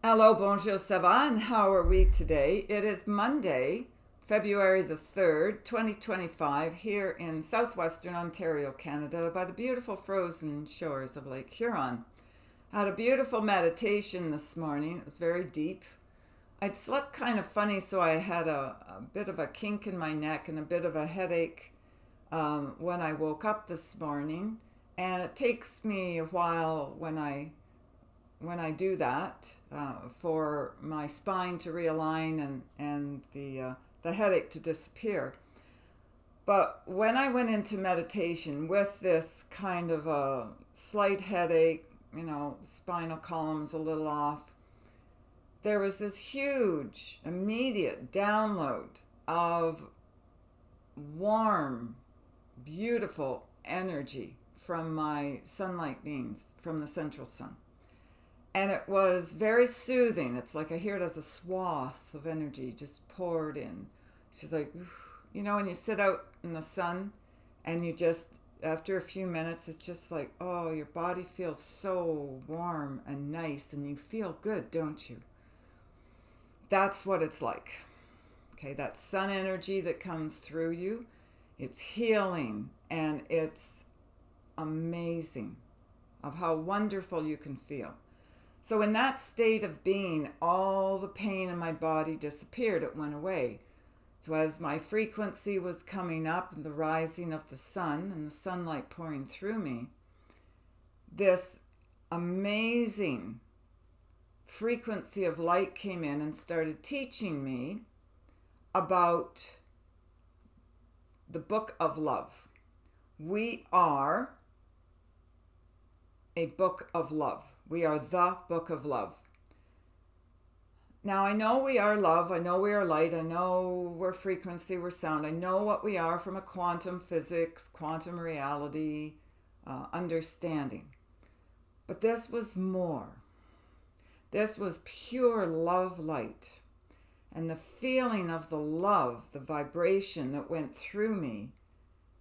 Hello, bonjour, ça va, and how are we today? It is Monday, February the 3rd, 2025, here in southwestern Ontario, Canada, by the beautiful frozen shores of Lake Huron. I had a beautiful meditation this morning. It was very deep. I'd slept kind of funny, so I had a bit of a kink in my neck and a bit of a headache when I woke up this morning. And it takes me a while when I do that for my spine to realign and the headache to disappear. But when I went into meditation with this kind of a slight headache, spinal column's a little off, there was this huge, immediate download of warm, beautiful energy from my sunlight beings, from the central sun. And it was very soothing. It's like I hear it as a swath of energy just poured in. She's like, when you sit out in the sun and you just, after a few minutes, it's just like, oh, your body feels so warm and nice and you feel good, don't you? That's what it's like. Okay, that sun energy that comes through you, it's healing and it's amazing of how wonderful you can feel. So in that state of being, all the pain in my body disappeared. It went away. So as my frequency was coming up and the rising of the sun and the sunlight pouring through me, this amazing frequency of light came in and started teaching me about the book of love. We are a book of love. We are the book of love. Now, I know we are love. I know we are light. I know we're frequency, we're sound. I know what we are from a quantum physics, quantum reality understanding. But this was more. This was pure love light. And the feeling of the love, the vibration that went through me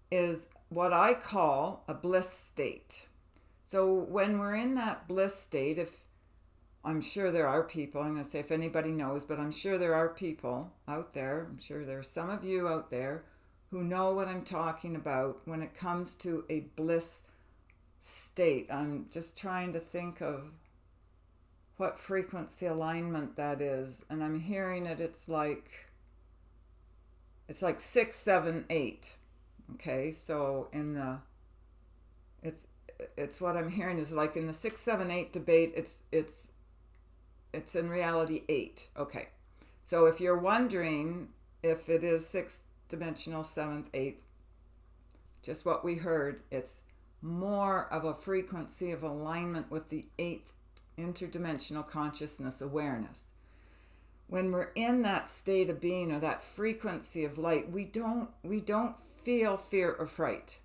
is what I call a bliss state. So when we're in that bliss state, if I'm sure there are people, I'm going to say if anybody knows, but I'm sure there are people out there, I'm sure there are some of you out there who know what I'm talking about when it comes to a bliss state. I'm just trying to think of what frequency alignment that is, and I'm hearing it, it's like 6, 7, 8. Okay, so it's what I'm hearing is like in the 6, 7, 8 debate, it's in reality 8. Okay. So if you're wondering if it is 6th dimensional, 7th, 8th, just what we heard, it's more of a frequency of alignment with the 8th interdimensional consciousness awareness. When we're in that state of being or that frequency of light, we don't feel fear or fright.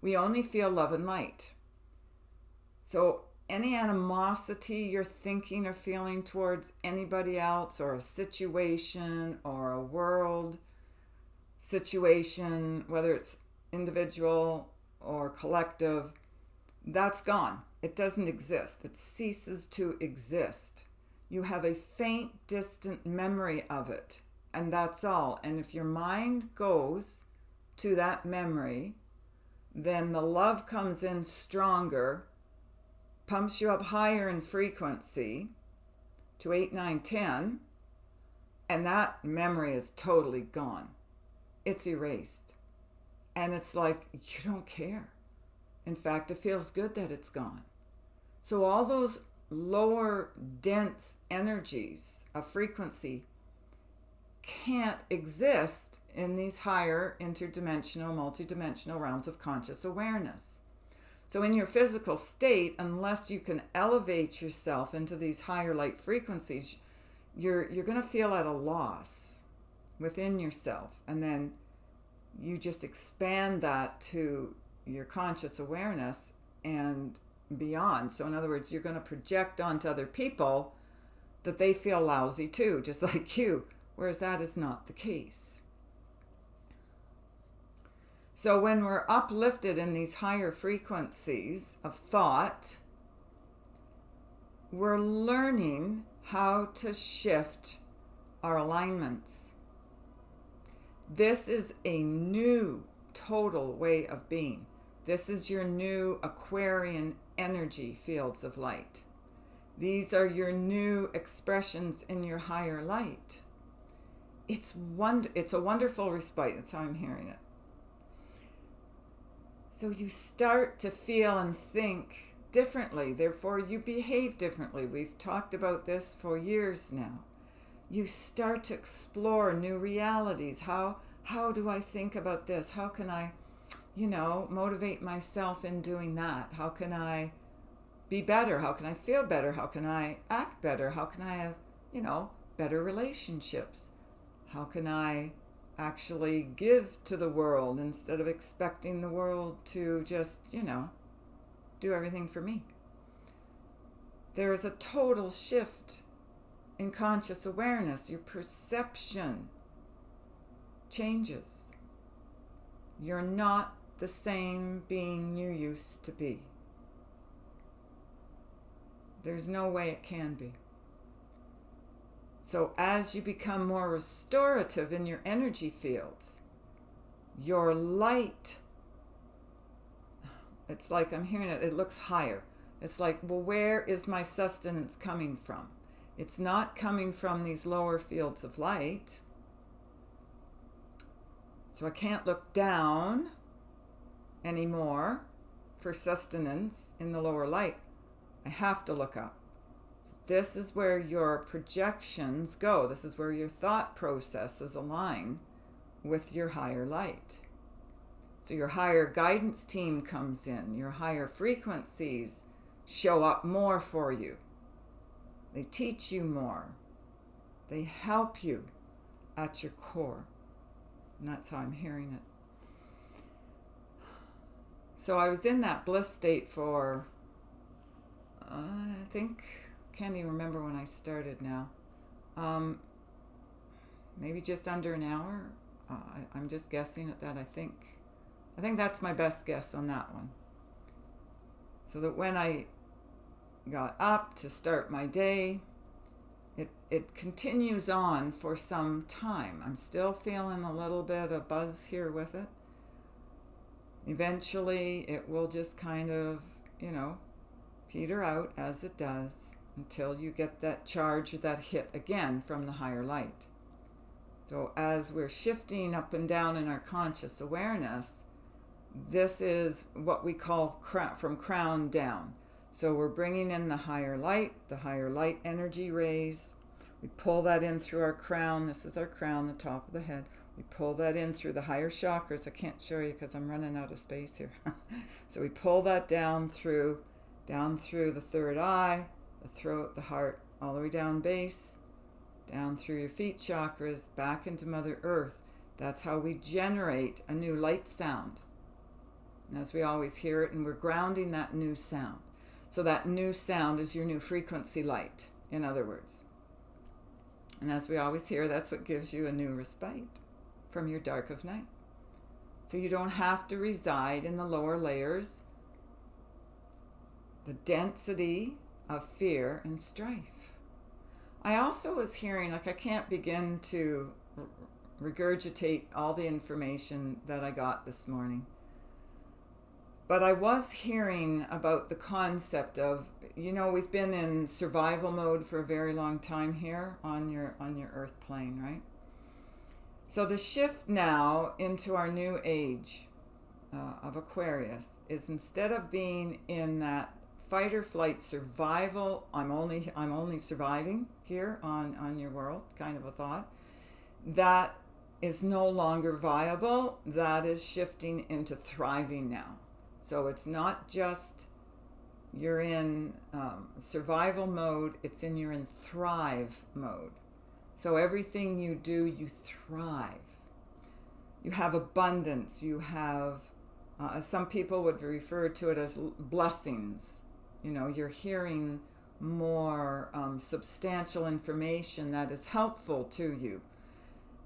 We only feel love and light. So any animosity you're thinking or feeling towards anybody else or a situation or a world situation, whether it's individual or collective, that's gone. It doesn't exist. It ceases to exist. You have a faint, distant memory of it, and that's all. And if your mind goes to that memory, then the love comes in stronger, pumps you up higher in frequency to 8, 9, 10, and that memory is totally gone. It's erased. And it's like you don't care. In fact, it feels good that it's gone. So all those lower dense energies of frequency can't exist in these higher interdimensional, multidimensional realms of conscious awareness. So in your physical state, unless you can elevate yourself into these higher light frequencies, you're going to feel at a loss within yourself. And then you just expand that to your conscious awareness and beyond. So in other words, you're going to project onto other people that they feel lousy too, just like you, whereas that is not the case. So when we're uplifted in these higher frequencies of thought, we're learning how to shift our alignments. This is a new total way of being. This is your new Aquarian energy fields of light. These are your new expressions in your higher light. It's a wonderful respite. That's how I'm hearing it. So you start to feel and think differently. Therefore, you behave differently. We've talked about this for years now. You start to explore new realities. How do I think about this? How can I, motivate myself in doing that? How can I be better? How can I feel better? How can I act better? How can I have, better relationships? How can I actually give to the world instead of expecting the world to just, do everything for me? There is a total shift in conscious awareness. Your perception changes. You're not the same being you used to be. There's no way it can be. So as you become more restorative in your energy fields, your light, it's like I'm hearing it looks higher. It's like, well, where is my sustenance coming from? It's not coming from these lower fields of light. So I can't look down anymore for sustenance in the lower light. I have to look up. This is where your projections go. This is where your thought processes align with your higher light. So your higher guidance team comes in. Your higher frequencies show up more for you. They teach you more. They help you at your core. And that's how I'm hearing it. So I was in that bliss state for, can't even remember when I started now. Maybe just under an hour. I'm just guessing at that. I think that's my best guess on that one. So that when I got up to start my day, it continues on for some time. I'm still feeling a little bit of buzz here with it. Eventually, it will just kind of, peter out as it does until you get that charge or that hit again from the higher light. So as we're shifting up and down in our conscious awareness, this is what we call from crown down. So we're bringing in the higher light energy rays. We pull that in through our crown. This is our crown, the top of the head. We pull that in through the higher chakras. I can't show you because I'm running out of space here. So we pull that down through the third eye, the throat, the heart, all the way down base, down through your feet chakras, back into Mother Earth. That's how we generate a new light sound. And as we always hear it, and we're grounding that new sound. So that new sound is your new frequency light, in other words. And as we always hear, that's what gives you a new respite from your dark of night. So you don't have to reside in the lower layers, the density of fear and strife. I also was hearing, I can't begin to regurgitate all the information that I got this morning. But I was hearing about the concept of, we've been in survival mode for a very long time here on your earth plane, right? So the shift now into our new age of Aquarius is, instead of being in that fight or flight survival, I'm only surviving here on your world kind of a thought, that is no longer viable. That is shifting into thriving now. So it's not just you're in survival mode, you're in thrive mode. So everything you do, you thrive. You have abundance. You have, some people would refer to it as blessings. You're hearing more substantial information that is helpful to you.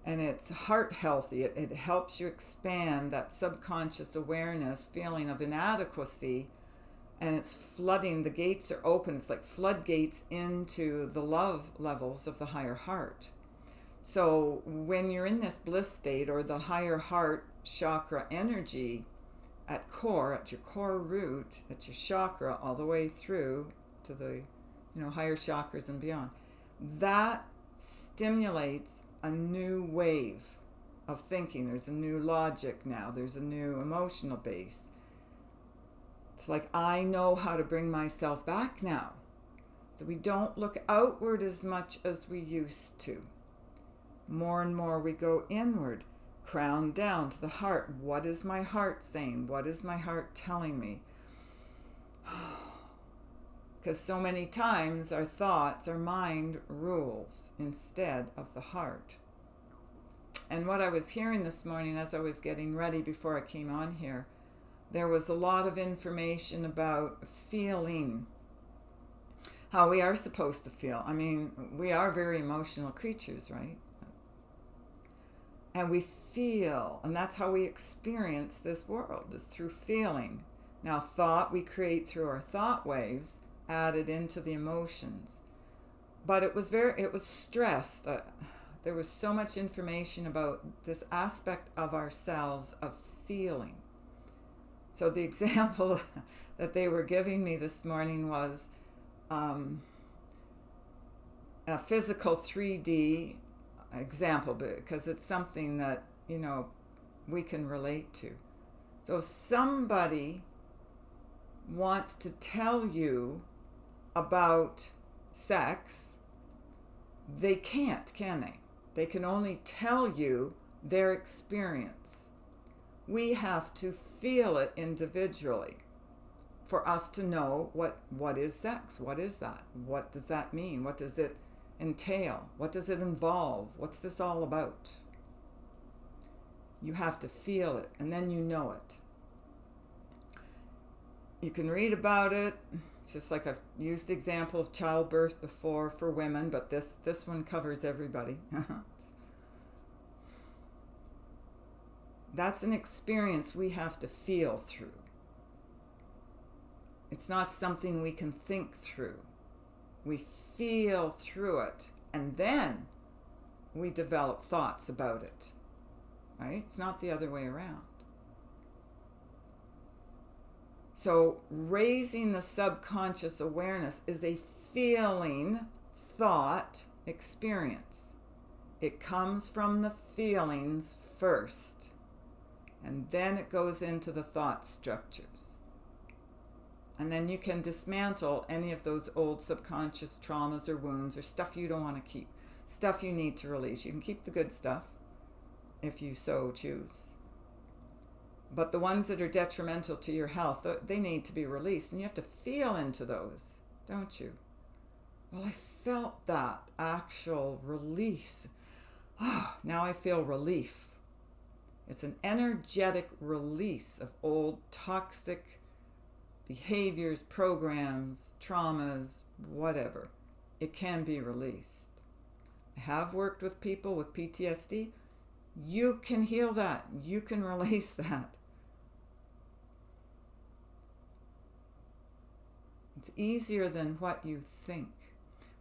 And it's heart healthy. It helps you expand that subconscious awareness feeling of inadequacy and it's flooding. The gates are open. It's like floodgates into the love levels of the higher heart. So when you're in this bliss state, or the higher heart chakra energy at your core root, at your chakra, all the way through to the higher chakras and beyond, that stimulates a new wave of thinking. There's a new logic now. There's a new emotional base. It's like, I know how to bring myself back now. So we don't look outward as much as we used to. More and more we go inward, crown down to the heart. What is my heart saying? What is my heart telling me? Because so many times our thoughts, our mind rules instead of the heart. And what I was hearing this morning as I was getting ready before I came on here, there was a lot of information about feeling, how we are supposed to feel. I mean, we are very emotional creatures, right? And we feel, and that's how we experience this world, is through feeling. Now, thought we create through our thought waves, added into the emotions. But it was stressed. There was so much information about this aspect of ourselves, of feeling. So the example that they were giving me this morning was a physical 3D example, because it's something that we can relate to. So if somebody wants to tell you about sex, they can't, can they? They can only tell you their experience. We have to feel it individually for us to know what is sex. What is that? What does that mean? What does it entail? What does it involve? What's this all about? You have to feel it, and then you know it. You can read about it. It's just like I've used the example of childbirth before for women, but this one covers everybody. That's an experience we have to feel through. It's not something we can think through. We feel through it, and then we develop thoughts about it. Right? It's not the other way around. So raising the subconscious awareness is a feeling, thought, experience. It comes from the feelings first, and then it goes into the thought structures. And then you can dismantle any of those old subconscious traumas or wounds or stuff you don't want to keep, stuff you need to release. You can keep the good stuff if you so choose. But the ones that are detrimental to your health, they need to be released. And you have to feel into those, don't you? Well, I felt that actual release. Oh, now I feel relief. It's an energetic release of old toxic behaviors, programs, traumas, whatever. It can be released. I have worked with people with PTSD. You can heal that. You can release that. It's easier than what you think,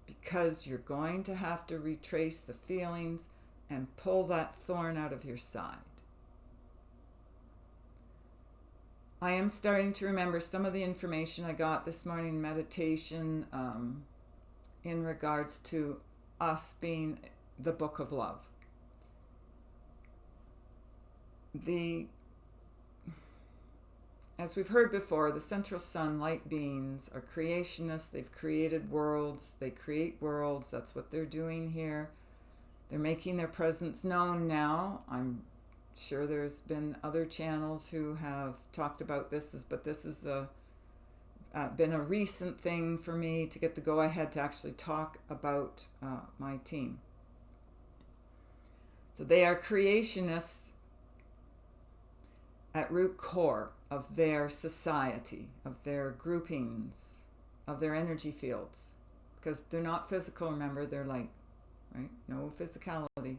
because you're going to have to retrace the feelings and pull that thorn out of your side. I am starting to remember some of the information I got this morning in meditation in regards to us being the book of love. As we've heard before, the central sun light beings are creationists. They've created worlds. They create worlds. That's what they're doing here. They're making their presence known now. I'm sure there's been other channels who have talked about this, but this is been a recent thing for me to get the go-ahead to actually talk about my team. So they are creationists at root core of their society, of their groupings, of their energy fields. Because they're not physical, remember, they're light, right? No physicality.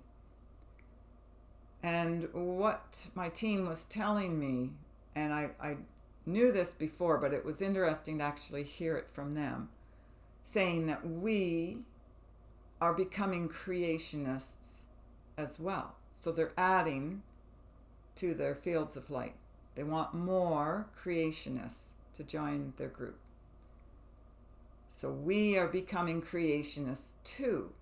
And what my team was telling me, and I knew this before, but it was interesting to actually hear it from them, saying that we are becoming creationists as well. So they're adding to their fields of light. They want more creationists to join their group. So we are becoming creationists too.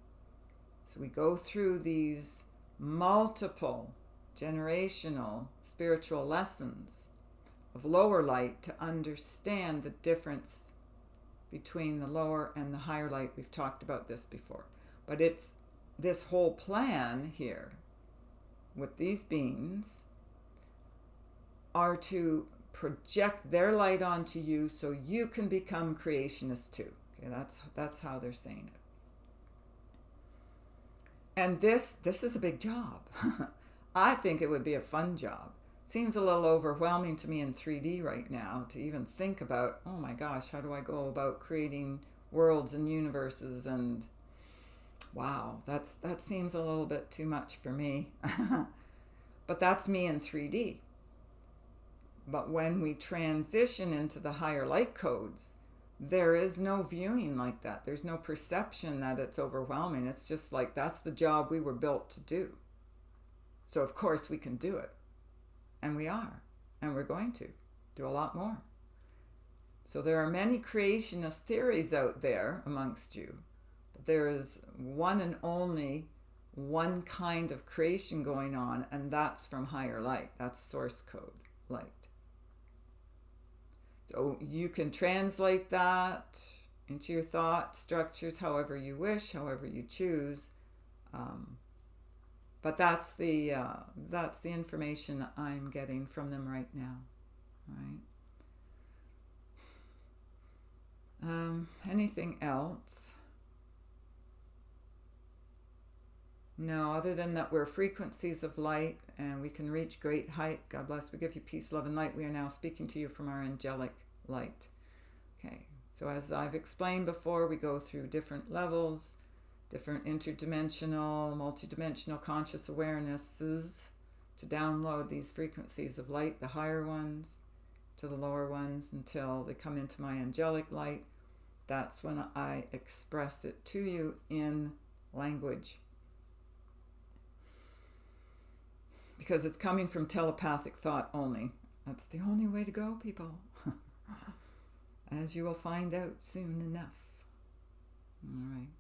So we go through these multiple generational spiritual lessons of lower light to understand the difference between the lower and the higher light. We've talked about this before. But it's this whole plan here with these beings are to project their light onto you so you can become creationists too. Okay, that's how they're saying it. And this is a big job. I think it would be a fun job. Seems a little overwhelming to me in 3D right now to even think about, oh my gosh, how do I go about creating worlds and universes, and wow, that seems a little bit too much for me. But that's me in 3D. But when we transition into the higher light codes, there is no viewing like that. There's no perception that it's overwhelming. It's just like, that's the job we were built to do. So of course we can do it. And we are. And we're going to do a lot more. So there are many creationist theories out there amongst you. But there is one and only one kind of creation going on, and that's from higher light. That's source code light. So you can translate that into your thought structures however you wish, however you choose. But that's the information I'm getting from them right now. Right? Anything else? No, other than that we're frequencies of light and we can reach great height. God bless. We give you peace, love, and light. We are now speaking to you from our angelic light. Okay, so as I've explained before, we go through different levels, different interdimensional, multidimensional conscious awarenesses to download these frequencies of light, the higher ones to the lower ones, until they come into my angelic light. That's when I express it to you in language. Because it's coming from telepathic thought only. That's the only way to go, people. As you will find out soon enough. All right.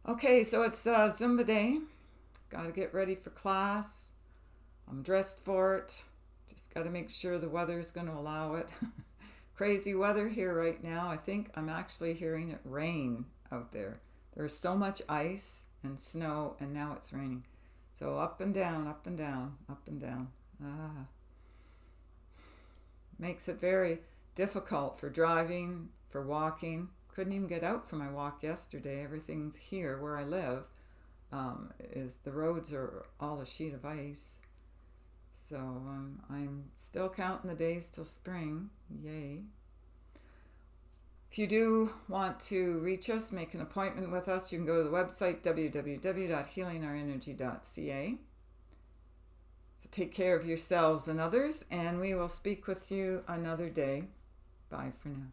Okay, so it's Zumba day. Got to get ready for class. I'm dressed for it. Just got to make sure the weather's going to allow it. Crazy weather here right now. I think I'm actually hearing it rain out there. There's so much ice and snow, and now it's raining. So up and down, up and down, up and down. Makes it very difficult for driving, for walking. Couldn't even get out for my walk yesterday. Everything's here where I live. Is the roads are all a sheet of ice. So I'm still counting the days till spring. Yay. If you do want to reach us, make an appointment with us, you can go to the website www.healingourenergy.ca. So take care of yourselves and others, and we will speak with you another day. Bye for now.